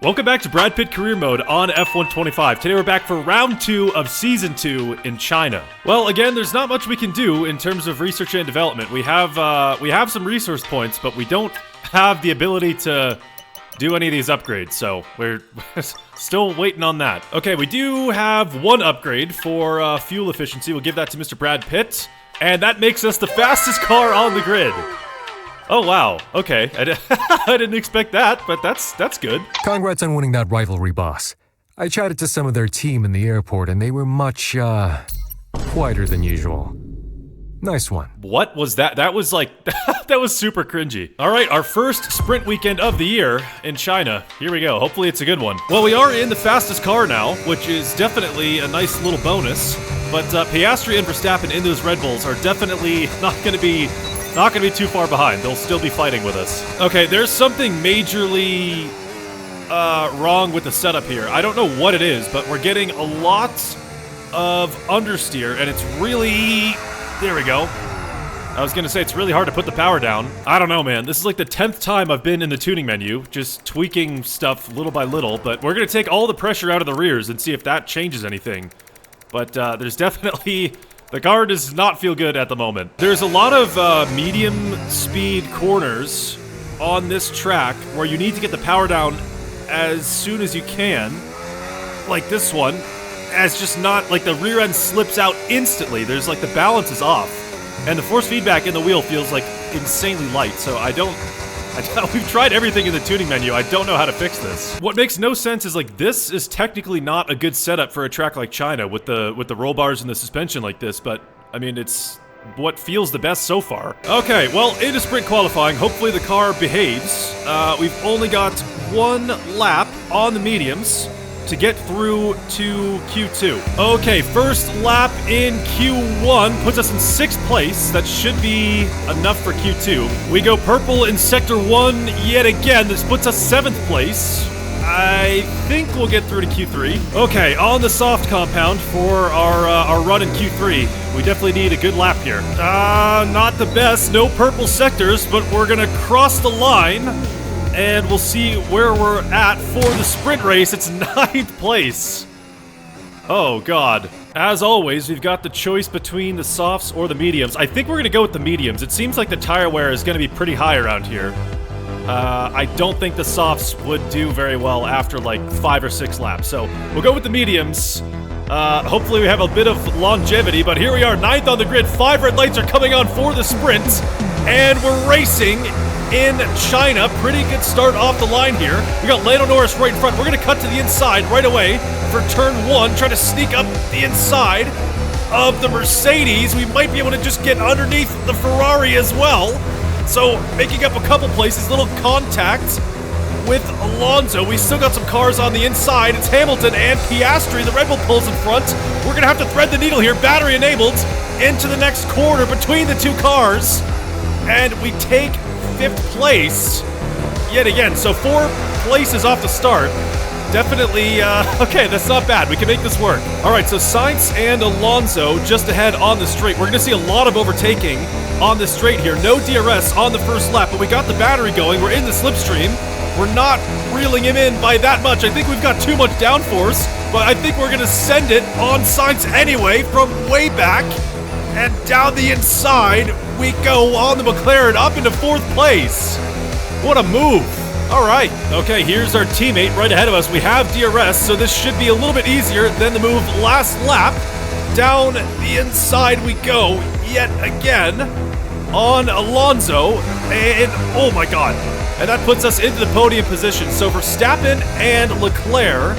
Welcome back to Brad Pitt Career Mode on F125. Today we're back for round 2 of Season 2 in China. Well, again, there's not much we can do in terms of research and development. We have some resource points, but we don't have the ability to do any of these upgrades, so we're still waiting on that. Okay, we do have one upgrade for fuel efficiency. We'll give that to Mr. Brad Pitt, and that makes us the fastest car on the grid. Oh, wow. Okay. I didn't expect that, but that's good. Congrats on winning that rivalry, boss. I chatted to some of their team in the airport, and they were much, quieter than usual. Nice one. What was that? That was like, that was super cringy. All right, our first sprint weekend of the year in China. Here we go. Hopefully it's a good one. Well, we are in the fastest car now, which is definitely a nice little bonus. But Piastri and Verstappen in those Red Bulls are definitely not going to be too far behind. They'll still be fighting with us. Okay, there's something majorly wrong with the setup here. I don't know what it is, but we're getting a lot of understeer, and it's really... There we go. I was gonna say, it's really hard to put the power down. I don't know, man. This is like the 10th time I've been in the tuning menu, just tweaking stuff little by little, but we're gonna take all the pressure out of the rears and see if that changes anything. But there's definitely... The car does not feel good at the moment. There's a lot of medium speed corners on this track where you need to get the power down as soon as you can. Like this one, as just not, like the rear end slips out instantly. There's like the balance is off. And the force feedback in the wheel feels like insanely light. So we've tried everything in the tuning menu. I don't know how to fix this. What makes no sense is like this is technically not a good setup for a track like China with the roll bars and the suspension like this, but I mean it's what feels the best so far. Okay, well into sprint qualifying, hopefully the car behaves. We've only got one lap on the mediums to get through to Q2. Okay, first lap in Q1 puts us in 6th place. That should be enough for Q2. We go purple in Sector 1 yet again. This puts us 7th place. I think we'll get through to Q3. Okay, on the soft compound for our run in Q3. We definitely need a good lap here. Not the best. No purple sectors, but we're gonna cross the line. And we'll see where we're at for the sprint race. It's 9th place. Oh, God. As always, we've got the choice between the softs or the mediums. I think we're going to go with the mediums. It seems like the tire wear is going to be pretty high around here. I don't think the softs would do very well after like 5 or 6 laps. So we'll go with the mediums. Hopefully we have a bit of longevity, but here we are, 9th on the grid. 5 red lights are coming on for the sprint. And we're racing in China. Pretty good start off the line here. We got Lando Norris right in front. We're going to cut to the inside right away for turn 1. Try to sneak up the inside of the Mercedes. We might be able to just get underneath the Ferrari as well. So making up a couple places. Little contact with Alonso. We still got some cars on the inside. It's Hamilton and Piastri. The Red Bull pulls in front. We're going to have to thread the needle here. Battery enabled into the next corner between the two cars. And we take 5th place yet again. So 4 places off the start. Definitely, okay, that's not bad. We can make this work. All right, so Sainz and Alonso just ahead on the straight. We're going to see a lot of overtaking on the straight here. No DRS on the first lap, but we got the battery going. We're in the slipstream. We're not reeling him in by that much. I think we've got too much downforce, but I think we're going to send it on Sainz anyway from way back. And down the inside, we go on the McLaren up into 4th place. What a move. All right. Okay, here's our teammate right ahead of us. We have DRS, so this should be a little bit easier than the move last lap. Down the inside we go yet again on Alonso. And, oh my God. And that puts us into the podium position. So Verstappen and Leclerc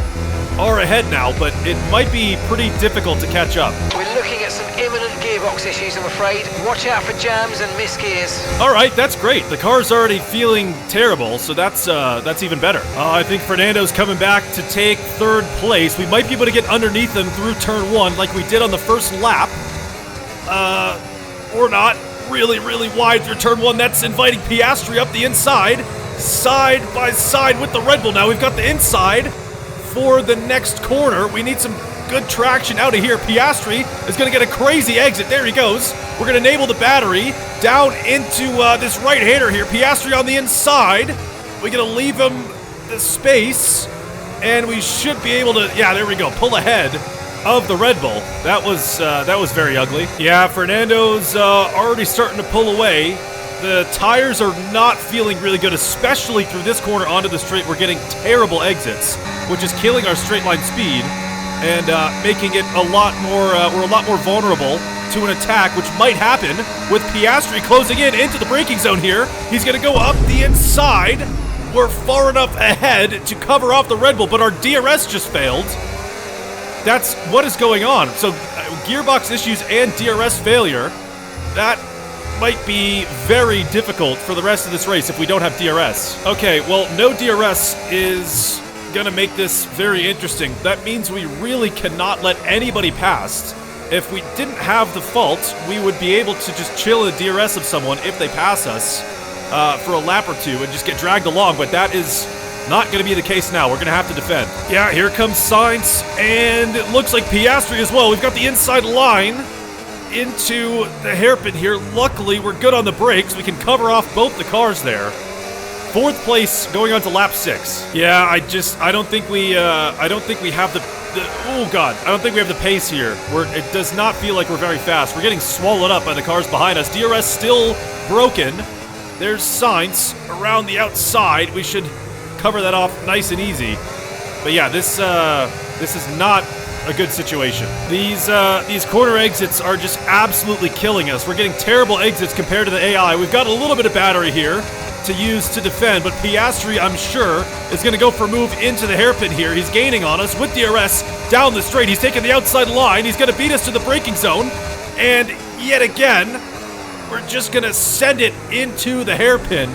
are ahead now, but it might be pretty difficult to catch up. We're looking at some imminent gearbox issues, I'm afraid. Watch out for jams and misgears. All right, that's great. The car's already feeling terrible, so that's even better. I think Fernando's coming back to take 3rd place. We might be able to get underneath him through turn 1 like we did on the first lap. Or not. Really, really wide through turn 1. That's inviting Piastri up the inside. Side by side with the Red Bull now. We've got the inside for the next corner. We need some good traction out of here. Piastri is going to get a crazy exit. There he goes. We're going to enable the battery down into this right-hander here. Piastri on the inside. We're going to leave him the space, and we should be able to, yeah, there we go, pull ahead of the Red Bull. That was very ugly. Yeah, Fernando's already starting to pull away. The tires are not feeling really good, especially through this corner onto the straight. We're getting terrible exits, which is killing our straight line speed and making it a lot more, we're a lot more vulnerable to an attack, which might happen with Piastri closing in into the braking zone here. He's gonna go up the inside. We're far enough ahead to cover off the Red Bull, but our DRS just failed. That's what is going on. So gearbox issues and DRS failure, that might be very difficult for the rest of this race if we don't have DRS. Okay, well, no DRS is gonna make this very interesting. That means we really cannot let anybody past. If we didn't have the fault, we would be able to just chill in the DRS of someone if they pass us for a lap or two and just get dragged along, but that is not going to be the case now. We're going to have to defend. Yeah, here comes Sainz, and it looks like Piastri as well. We've got the inside line into the hairpin here. Luckily, we're good on the brakes. We can cover off both the cars there. 4th place going on to lap 6. Yeah, I don't think we have the oh god, I don't think we have the pace here. It does not feel like we're very fast. We're getting swallowed up by the cars behind us. DRS still broken. There's Sainz around the outside. We should cover that off nice and easy. But yeah, this is not a good situation. These corner exits are just absolutely killing us. We're getting terrible exits compared to the AI. We've got a little bit of battery here to use to defend, but Piastri, I'm sure, is going to go for a move into the hairpin here. He's gaining on us with DRS down the straight. He's taking the outside line. He's going to beat us to the braking zone. And yet again, we're just going to send it into the hairpin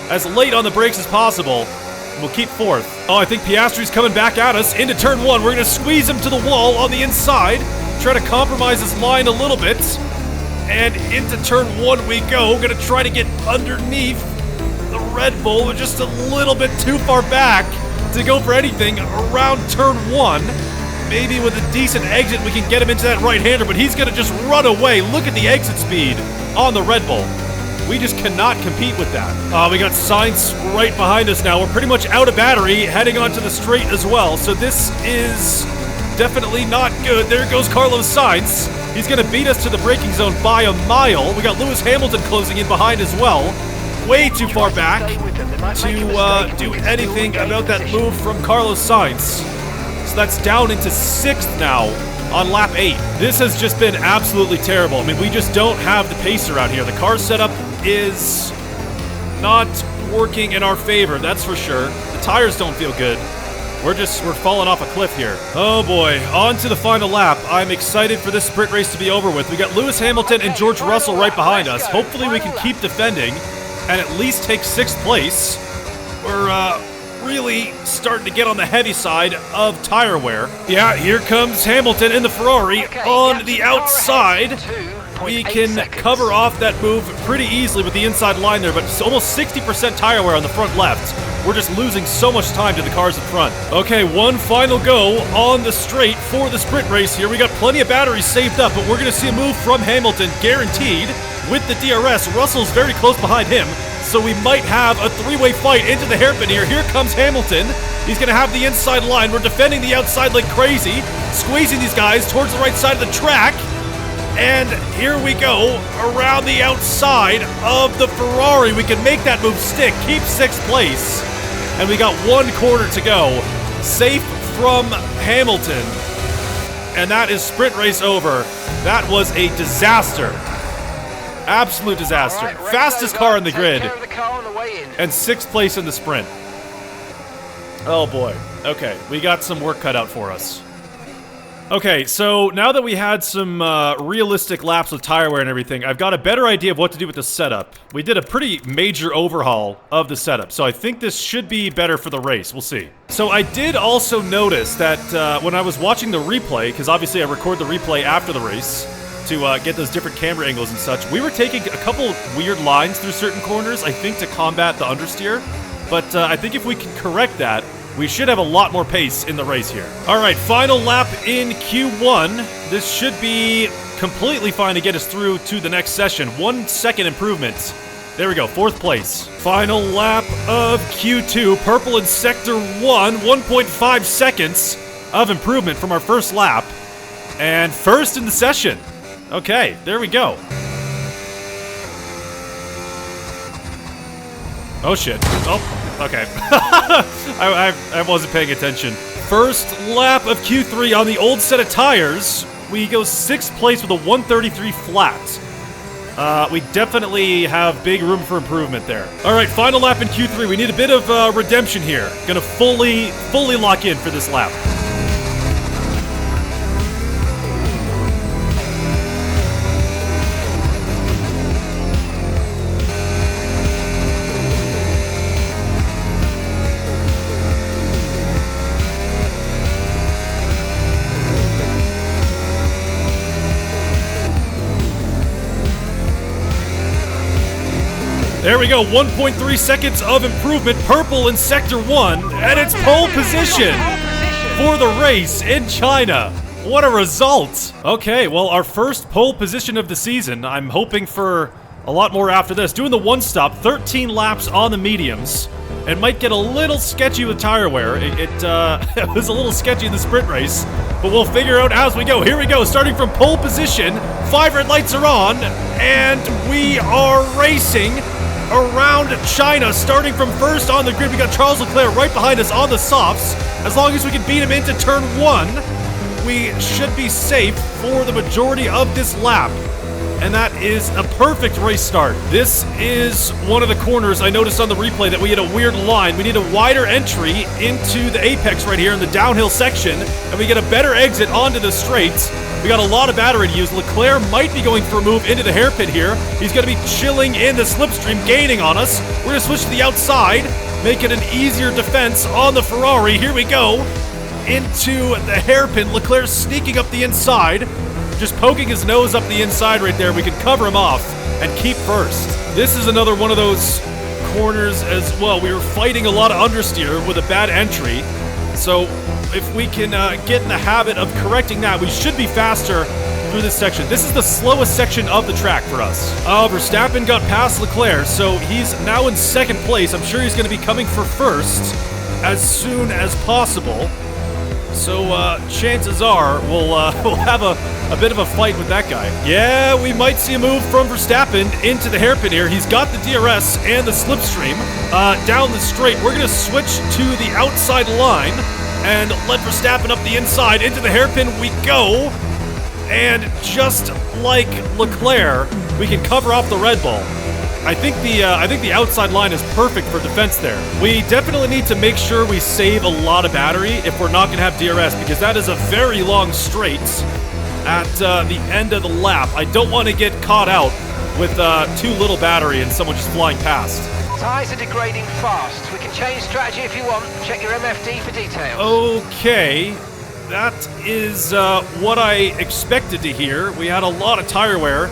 as late on the brakes as possible. We'll keep 4th. Oh, I think Piastri's coming back at us into turn 1. We're going to squeeze him to the wall on the inside, try to compromise his line a little bit. And into turn 1 we go. We're going to try to get underneath the Red Bull. We're just a little bit too far back to go for anything around turn 1. Maybe with a decent exit we can get him into that right-hander, but he's going to just run away. Look at the exit speed on the Red Bull. We just cannot compete with that. We got Sainz right behind us now. We're pretty much out of battery, heading onto the straight as well. So this is definitely not good. There goes Carlos Sainz. He's going to beat us to the braking zone by a mile. We got Lewis Hamilton closing in behind as well. Way too far back to do anything about that move from Carlos Sainz. So that's down into 6th now on lap 8. This has just been absolutely terrible. I mean, we just don't have the pace around here. The car setup is not working in our favor, that's for sure. The tires don't feel good. We're falling off a cliff here. Oh boy, on to the final lap. I'm excited for this sprint race to be over with. We got Lewis Hamilton and George Russell right behind us. Hopefully we can keep defending and at least take 6th place. We're really starting to get on the heavy side of tire wear. Yeah, here comes Hamilton in the Ferrari on the outside. We can cover off that move pretty easily with the inside line there, but it's almost 60% tire wear on the front left. We're just losing so much time to the cars in front. Okay, one final go on the straight for the sprint race here. We got plenty of batteries saved up, but we're going to see a move from Hamilton, guaranteed, with the DRS. Russell's very close behind him, so we might have a 3-way fight into the hairpin here. Here comes Hamilton. He's going to have the inside line. We're defending the outside like crazy, squeezing these guys towards the right side of the track. And here we go, around the outside of the Ferrari. We can make that move stick, keep 6th place. And we got 1 corner to go. Safe from Hamilton. And that is sprint race over. That was a disaster. Absolute disaster. Right, fastest car in the grid. And 6th place in the sprint. Oh boy. Okay, we got some work cut out for us. Okay, so now that we had some realistic laps with tire wear and everything, I've got a better idea of what to do with the setup. We did a pretty major overhaul of the setup, so I think this should be better for the race. We'll see. So I did also notice that when I was watching the replay, because obviously I record the replay after the race to get those different camera angles and such, we were taking a couple weird lines through certain corners, I think to combat the understeer. But I think if we can correct that, we should have a lot more pace in the race here. All right, final lap in Q1. This should be completely fine to get us through to the next session. 1 second improvement There we go, 4th place. Final lap of Q2. Purple in sector 1, 1.5 seconds of improvement from our first lap. And first in the session. Okay, there we go. Oh shit. Oh, okay. I wasn't paying attention. First lap of Q3 on the old set of tires. We go 6th place with a 133 flat. We definitely have big room for improvement there. All right, final lap in Q3. We need a bit of redemption here. Gonna fully lock in for this lap. There we go, 1.3 seconds of improvement. Purple in sector 1, and it's pole position for the race in China. What a result. Okay, well, our first pole position of the season. I'm hoping for a lot more after this. Doing the one stop, 13 laps on the mediums. It might get a little sketchy with tire wear. It was a little sketchy in the sprint race, but we'll figure out as we go. Here we go, starting from pole position. 5 red lights are on, and we are racing around China, starting from first on the grid. We got Charles Leclerc right behind us on the softs. As long as we can beat him into turn 1, we should be safe for the majority of this lap. And that is a perfect race start. This is one of the corners I noticed on the replay that we had a weird line. We need a wider entry into the apex right here in the downhill section, and we get a better exit onto the straights. We got a lot of battery to use. Leclerc might be going for a move into the hairpin here. He's going to be chilling in the slipstream, gaining on us. We're going to switch to the outside, make it an easier defense on the Ferrari. Here we go. Into the hairpin. Leclerc sneaking up the inside. Just poking his nose up the inside right there. We can cover him off and keep first. This is another one of those corners as well. We were fighting a lot of understeer with a bad entry. So if we can get in the habit of correcting that, we should be faster through this section. This is the slowest section of the track for us. Verstappen got past Leclerc, so he's now in 2nd place. I'm sure he's going to be coming for first as soon as possible. So chances are we'll have a bit of a fight with that guy. Yeah, we might see a move from Verstappen into the hairpin here. He's got the DRS and the slipstream down the straight. We're going to switch to the outside line and let Verstappen up the inside. Into the hairpin we go. And just like Leclerc, we can cover off the Red Bull. I think the outside line is perfect for defense there. We definitely need to make sure we save a lot of battery if we're not going to have DRS, because that is a very long straight at the end of the lap. I don't want to get caught out with too little battery and someone just flying past. Tyres are degrading fast. We can change strategy if you want. Check your MFD for details. Okay, that is what I expected to hear. We had a lot of tire wear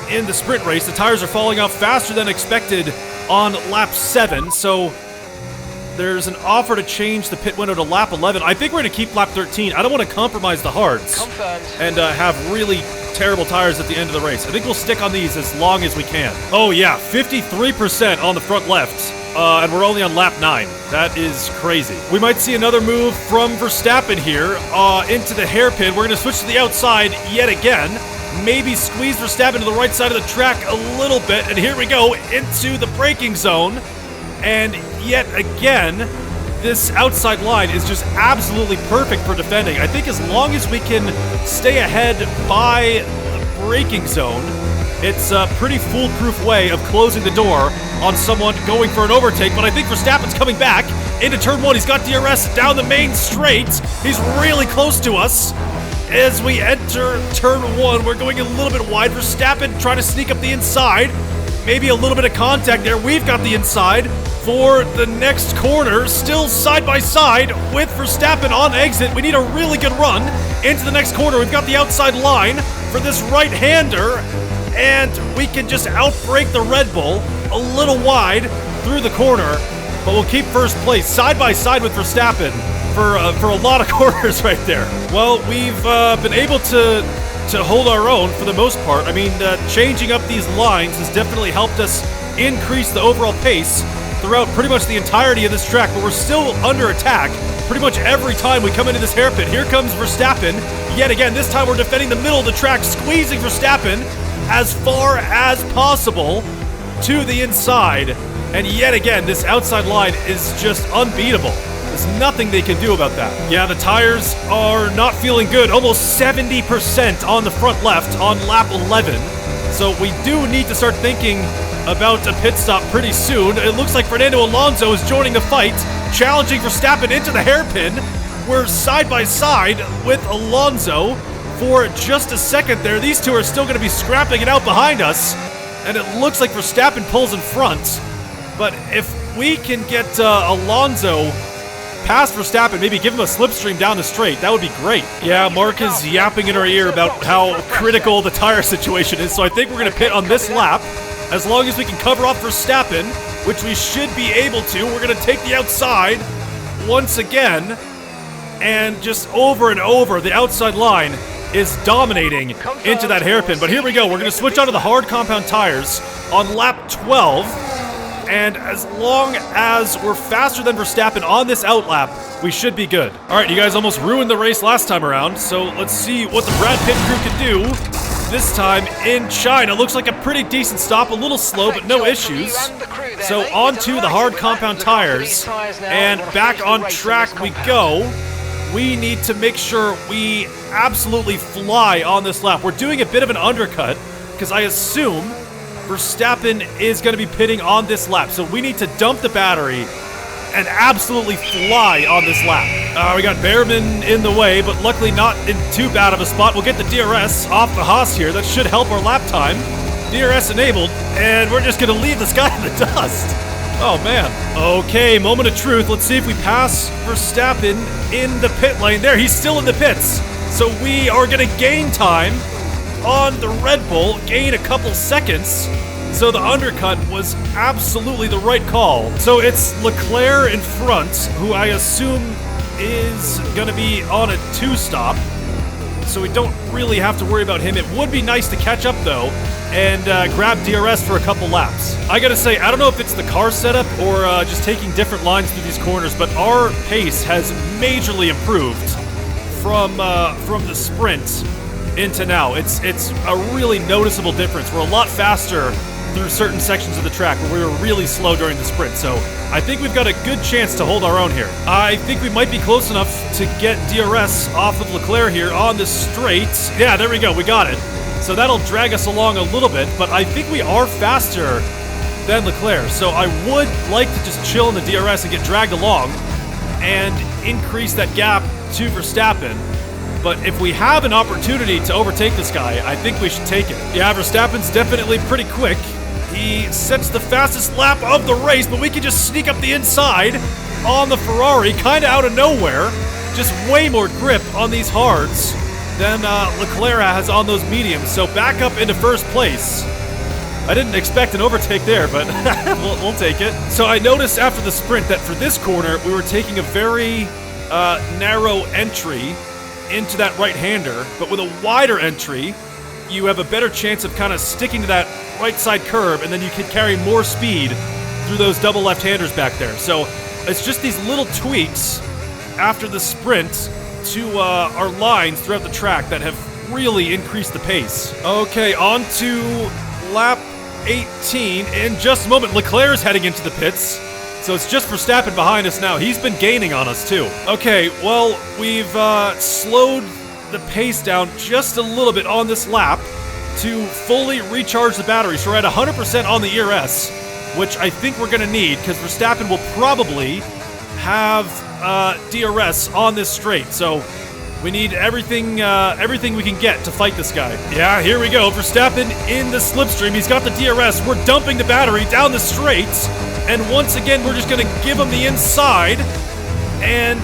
in the sprint race. The tires are falling off faster than expected on lap 7, so there's an offer to change the pit window to lap 11. I think we're going to keep lap 13. I don't want to compromise the hards. Confirmed. And have really terrible tires at the end of the race. I think we'll stick on these as long as we can. Oh yeah, 53% on the front left. And we're only on lap 9. That is crazy. We might see another move from Verstappen here into the hairpin. We're going to switch to the outside yet again. Maybe squeeze Verstappen to the right side of the track a little bit. And here we go into the braking zone. And yet again, this outside line is just absolutely perfect for defending. I think as long as we can stay ahead by the braking zone, it's a pretty foolproof way of closing the door on someone going for an overtake. But I think Verstappen's coming back into turn 1. He's got DRS down the main straight. He's really close to us. As we enter turn 1, we're going a little bit wide. Verstappen trying to sneak up the inside. Maybe a little bit of contact there. We've got the inside for the next corner. Still side by side with Verstappen on exit. We need a really good run into the next corner. We've got the outside line for this right-hander. And we can just outbrake the Red Bull a little wide through the corner. But we'll keep first place side by side with Verstappen for a lot of corners right there. Well, we've been able to hold our own for the most part. I mean, changing up these lines has definitely helped us increase the overall pace throughout pretty much the entirety of this track, but we're still under attack pretty much every time we come into this hairpin. Here comes Verstappen yet again. This time we're defending the middle of the track, squeezing Verstappen as far as possible to the inside. And yet again, this outside line is just unbeatable. There's nothing they can do about that. Yeah, the tires are not feeling good. Almost 70% on the front left on lap 11. So we do need to start thinking about a pit stop pretty soon. It looks like Fernando Alonso is joining the fight, challenging Verstappen into the hairpin. We're side by side with Alonso for just a second there. These two are still going to be scrapping it out behind us, and it looks like Verstappen pulls in front. But if we can get Alonso past Verstappen, maybe give him a slipstream down the straight, that would be great. Yeah, Mark is yapping in our ear about how critical the tire situation is, so I think we're going to pit on this lap. As long as we can cover off Verstappen, which we should be able to, we're going to take the outside once again. And just over and over, the outside line is dominating into that hairpin. But here we go. We're going to switch onto the hard compound tires on lap 12. And as long as we're faster than Verstappen on this outlap, we should be good. All right, you guys almost ruined the race last time around, so let's see what the Brad Pitt crew can do this time in China. Looks like a pretty decent stop, a little slow, but no issues. So onto the hard compound tires, and back on track we go. We need to make sure we absolutely fly on this lap. We're doing a bit of an undercut, because I assume Verstappen is going to be pitting on this lap. So we need to dump the battery and absolutely fly on this lap. We got Behrman in the way, but luckily not in too bad of a spot. We'll get the DRS off the Haas here. That should help our lap time. DRS enabled, and we're just going to leave this guy in the dust. Oh, man. Okay, moment of truth. Let's see if we pass Verstappen in the pit lane. There, he's still in the pits. So we are going to gain time on the Red Bull, gain a couple seconds. So the undercut was absolutely the right call. So it's Leclerc in front, who I assume is going to be on a two-stop. So we don't really have to worry about him. It would be nice to catch up, though, and grab DRS for a couple laps. I gotta say, I don't know if it's the car setup or just taking different lines through these corners, but our pace has majorly improved from the sprint into now. It's a really noticeable difference. We're a lot faster through certain sections of the track where we were really slow during the sprint, so I think we've got a good chance to hold our own here. I think we might be close enough to get DRS off of Leclerc here on the straight. Yeah, there we go, we got it. So that'll drag us along a little bit, but I think we are faster than Leclerc, so I would like to just chill in the DRS and get dragged along and increase that gap to Verstappen. But if we have an opportunity to overtake this guy, I think we should take it. Yeah, Verstappen's definitely pretty quick. He sets the fastest lap of the race, but we can just sneak up the inside on the Ferrari, kind of out of nowhere. Just way more grip on these hards than Leclerc has on those mediums. So back up into first place. I didn't expect an overtake there, but we'll take it. So I noticed after the sprint that for this corner, we were taking a very narrow entry into that right-hander, but with a wider entry, you have a better chance of kind of sticking to that right side curb, and then you can carry more speed through those double left-handers back there. So it's just these little tweaks after the sprint to our lines throughout the track that have really increased the pace. Okay, on to lap 18. In just a moment, Leclerc is heading into the pits. So it's just Verstappen behind us now. He's been gaining on us, too. Okay, well, we've slowed the pace down just a little bit on this lap to fully recharge the battery. So we're at 100% on the ERS, which I think we're going to need because Verstappen will probably have DRS on this straight. So we need everything we can get to fight this guy. Yeah, here we go. Verstappen in the slipstream. He's got the DRS. We're dumping the battery down the straight. And once again, we're just going to give him the inside and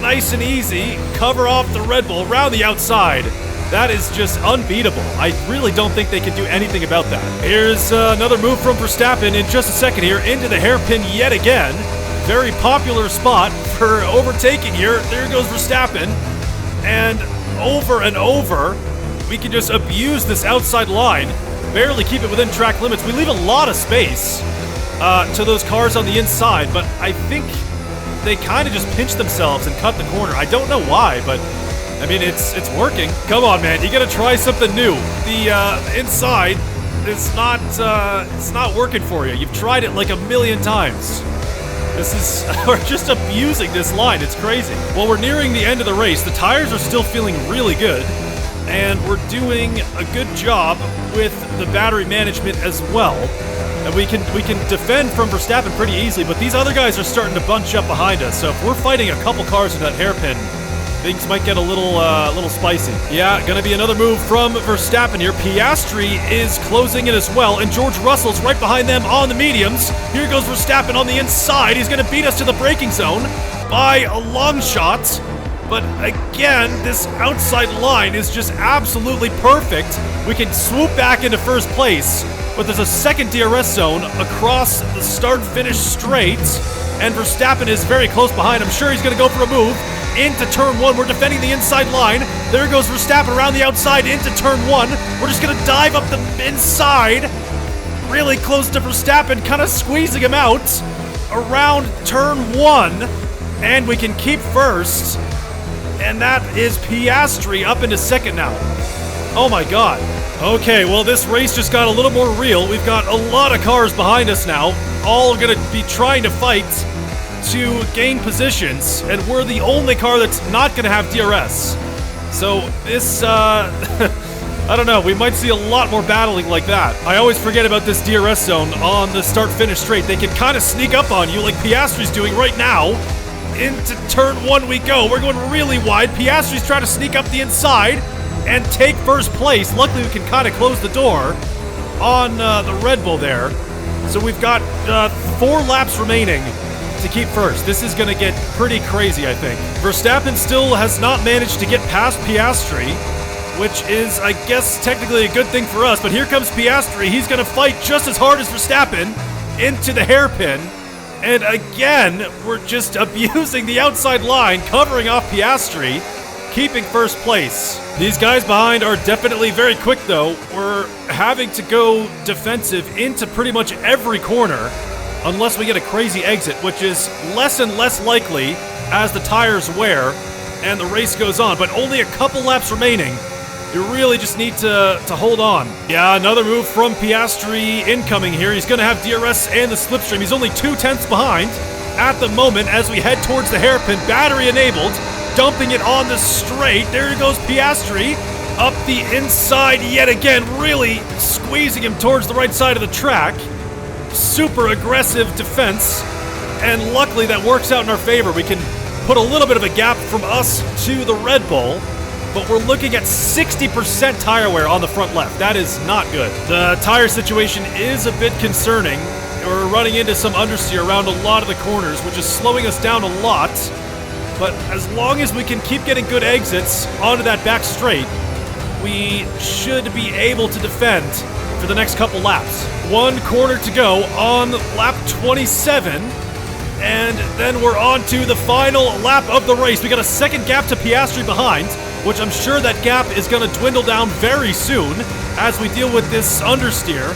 nice and easy cover off the Red Bull around the outside. That is just unbeatable. I really don't think they can do anything about that. Here's another move from Verstappen in just a second here into the hairpin yet again. Very popular spot for overtaking here. There goes Verstappen. And over, we can just abuse this outside line. Barely keep it within track limits. We leave a lot of space to those cars on the inside, but I think they kind of just pinched themselves and cut the corner. I don't know why, but I mean, it's working. Come on, man, you gotta try something new. The inside is not it's not working for you. You've tried it like a million times. This is, we're just abusing this line. It's crazy. Well, we're nearing the end of the race. The tires are still feeling really good, and we're doing a good job with the battery management as well. And we can defend from Verstappen pretty easily, but these other guys are starting to bunch up behind us. So if we're fighting a couple cars in that hairpin, things might get a little spicy. Yeah, gonna be another move from Verstappen here. Piastri is closing in as well, and George Russell's right behind them on the mediums. Here goes Verstappen on the inside. He's gonna beat us to the braking zone by a long shot. But again, this outside line is just absolutely perfect. We can swoop back into first place, but there's a second DRS zone across the start-finish straight, and Verstappen is very close behind. I'm sure he's gonna go for a move into turn 1. We're defending the inside line. There goes Verstappen around the outside into turn 1. We're just gonna dive up the inside, really close to Verstappen, kind of squeezing him out around turn 1, and we can keep first. And that is Piastri up into second now. Oh my god. Okay, well, this race just got a little more real. We've got a lot of cars behind us now, all gonna be trying to fight to gain positions, and we're the only car that's not gonna have DRS. So this, I don't know, we might see a lot more battling like that. I always forget about this DRS zone on the start-finish straight. They can kind of sneak up on you like Piastri's doing right now. Into turn 1 we go. We're going really wide. Piastri's trying to sneak up the inside and take first place. Luckily, we can kind of close the door on the Red Bull there. So we've got 4 laps remaining to keep first. This is going to get pretty crazy, I think. Verstappen still has not managed to get past Piastri, which is, I guess, technically a good thing for us. But here comes Piastri. He's going to fight just as hard as Verstappen into the hairpin. And again, we're just abusing the outside line, covering off Piastri, keeping first place. These guys behind are definitely very quick, though. We're having to go defensive into pretty much every corner, unless we get a crazy exit, which is less and less likely as the tires wear and the race goes on. But only a couple laps remaining. You really just need to hold on. Yeah, another move from Piastri incoming here. He's going to have DRS and the slipstream. He's only 2/10 behind at the moment as we head towards the hairpin. Battery enabled, dumping it on the straight. There goes Piastri up the inside yet again, really squeezing him towards the right side of the track. Super aggressive defense, and luckily that works out in our favor. We can put a little bit of a gap from us to the Red Bull. But we're looking at 60% tire wear on the front left. That is not good. The tire situation is a bit concerning. We're running into some understeer around a lot of the corners, which is slowing us down a lot. But as long as we can keep getting good exits onto that back straight, we should be able to defend for the next couple laps. 1 corner to go on lap 27. And then we're on to the final lap of the race. We got a second gap to Piastri behind, which I'm sure that gap is going to dwindle down very soon as we deal with this understeer.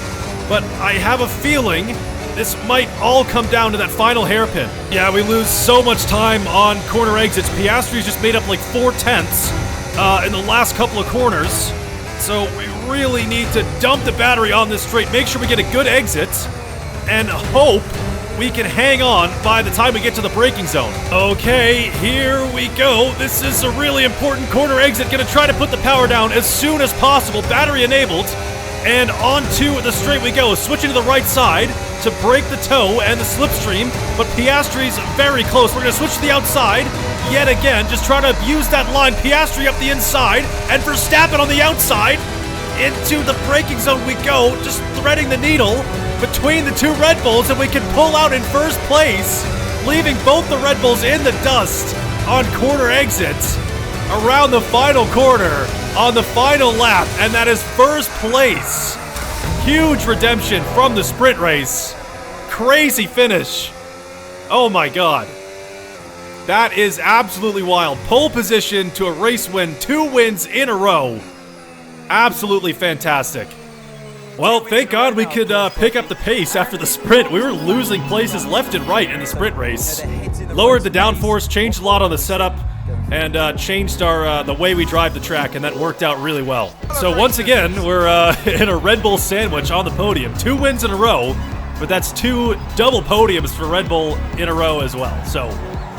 But I have a feeling this might all come down to that final hairpin. Yeah, we lose so much time on corner exits. Piastri's just made up like 4/10 in the last couple of corners. So we really need to dump the battery on this straight, make sure we get a good exit, and hope we can hang on by the time we get to the braking zone. Okay, here we go. This is a really important corner exit. Gonna try to put the power down as soon as possible. Battery enabled. And onto the straight we go. Switching to the right side to break the toe and the slipstream. But Piastri's very close. We're gonna switch to the outside yet again. Just try to abuse that line. Piastri up the inside and Verstappen on the outside. Into the braking zone we go. Just threading the needle between the 2 Red Bulls, and we can pull out in first place, leaving both the Red Bulls in the dust on corner exits around the final corner on the final lap, and that is first place. Huge redemption from the sprint race. Crazy finish. Oh my god. That is absolutely wild. Pole position to a race win, 2 wins in a row. Absolutely fantastic. Well, thank God we could pick up the pace after the sprint. We were losing places left and right in the sprint race. Lowered the downforce, changed a lot on the setup, and changed our the way we drive the track, and that worked out really well. So once again, we're in a Red Bull sandwich on the podium. 2 wins in a row, but that's 2 double podiums for Red Bull in a row as well. So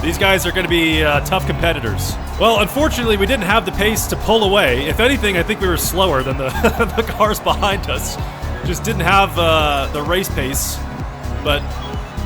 these guys are going to be tough competitors. Well, unfortunately, we didn't have the pace to pull away. If anything, I think we were slower than the, the cars behind us. Just didn't have the race pace. But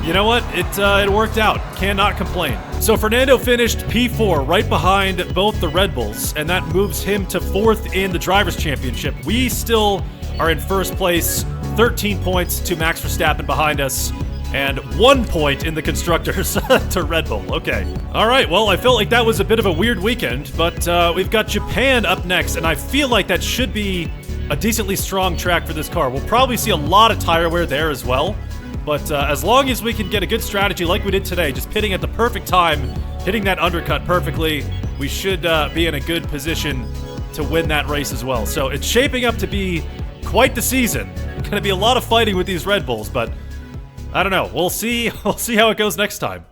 you know what? It worked out. Cannot complain. So Fernando finished P4 right behind both the Red Bulls, and that moves him to 4th in the Drivers' Championship. We still are in 1st place, 13 points to Max Verstappen behind us, and 1 point in the Constructors to Red Bull. Okay. All right, well, I felt like that was a bit of a weird weekend, but we've got Japan up next, and I feel like that should be a decently strong track for this car. We'll probably see a lot of tire wear there as well, but as long as we can get a good strategy like we did today, just pitting at the perfect time, hitting that undercut perfectly, we should be in a good position to win that race as well. So it's shaping up to be quite the season. Going to be a lot of fighting with these Red Bulls, but I don't know. We'll see how it goes next time.